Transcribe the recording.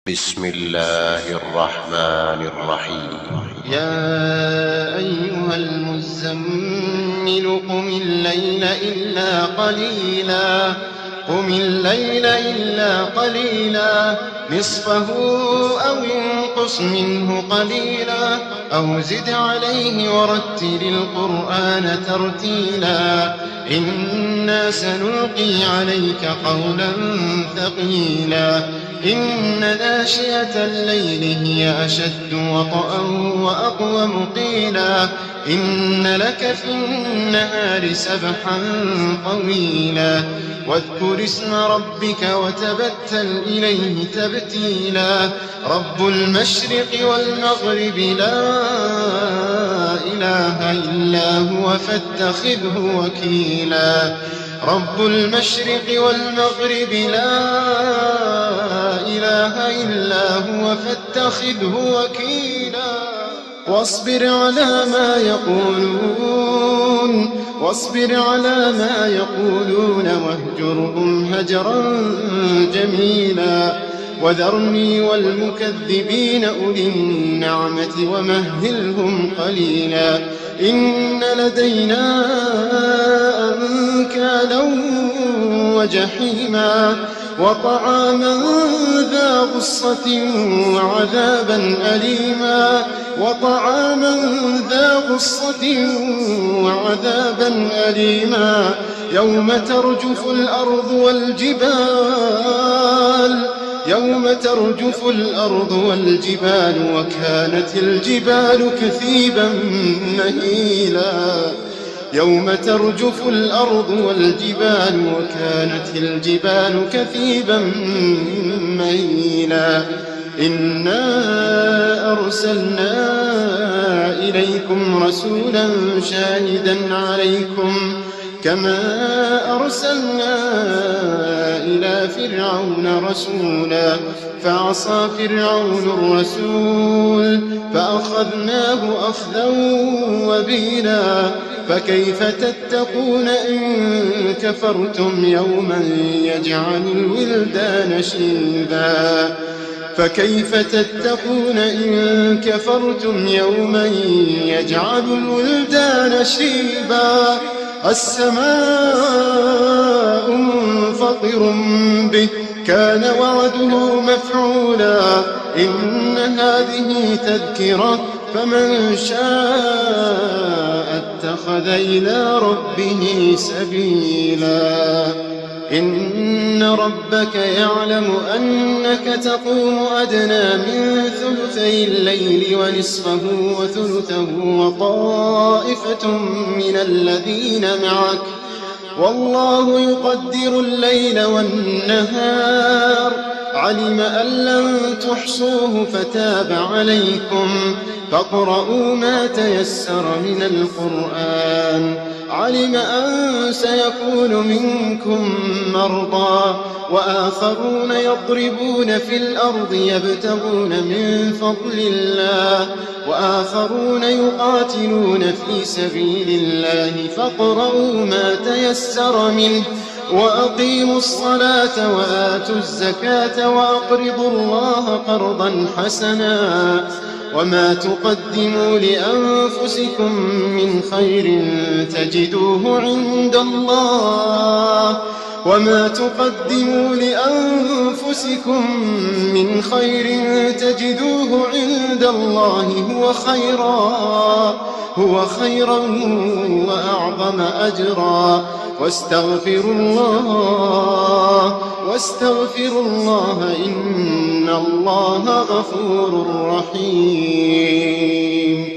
بسم الله الرحمن الرحيم. يا أيها المزمل قم الليل إلا قليلا نصفه أو انقص منه قليلا أو زد عليه ورتل القرآن ترتيلا إنا سنلقي عليك قولا ثقيلا إن ناشئة الليل هي أشد وطئا وأقوم قيلا إن لك في النهار سبحا طويلا واذكر اسم ربك وتبتل إليه تبتيلا رب المشرق والمغرب لا إله إلا هو فاتخذه وكيلا رب المشرق والمغرب لا إله إلا هو فاتخذه وكيلا واصبر على ما يقولون واهجرهم هجرا جميلا وذرني والمكذبين أولي النعمة ومهلهم قليلا إن لدينا أنكالا وجحيما وطعاما ذا غصة وعذابا أليما يوم ترجف الأرض والجبال وكانت الجبال كثيبا مهيلا يوم ترجف الأرض والجبال وكانت الجبال كثيبا مهيلا إنا أرسلنا إليكم رسولا شاهدا عليكم كما أرسلنا إلى فرعون رسولا فعصى فرعون الرسول فأخذناه أخذا وبيلا فكيف تتقون إن كفرتم يوما يجعل الولدان شيبا فكيف تتقون إن كفرتم يوما يجعل الولدان شيبا السماء منفطر به كان وعده مفعولا إن هذه تذكرة فمن شاء اتخذ إلى ربه سبيلا إن ربك يعلم أنك تقوم أدنى من ثلثي الليل ونصفه وثلثه وطائفة من الذين معك والله يقدر الليل والنهار علم أن لن تحصوه فتاب عليكم فاقرؤوا ما تيسر من القرآن علم أن سيكون منكم مرضى وآخرون يضربون في الأرض يبتغون من فضل الله وآخرون يقاتلون في سبيل الله فاقرؤوا ما تيسر منه وأقيموا الصلاة وآتوا الزكاة وأقرضوا الله قرضا حسنا وما تقدموا لأنفسكم من خير تجدوه عند الله وما تقدموا لأنفسكم من خير تجدوه عند الله هو خيرا وأعظم أجرا واستغفروا الله إن الله غفور رحيم.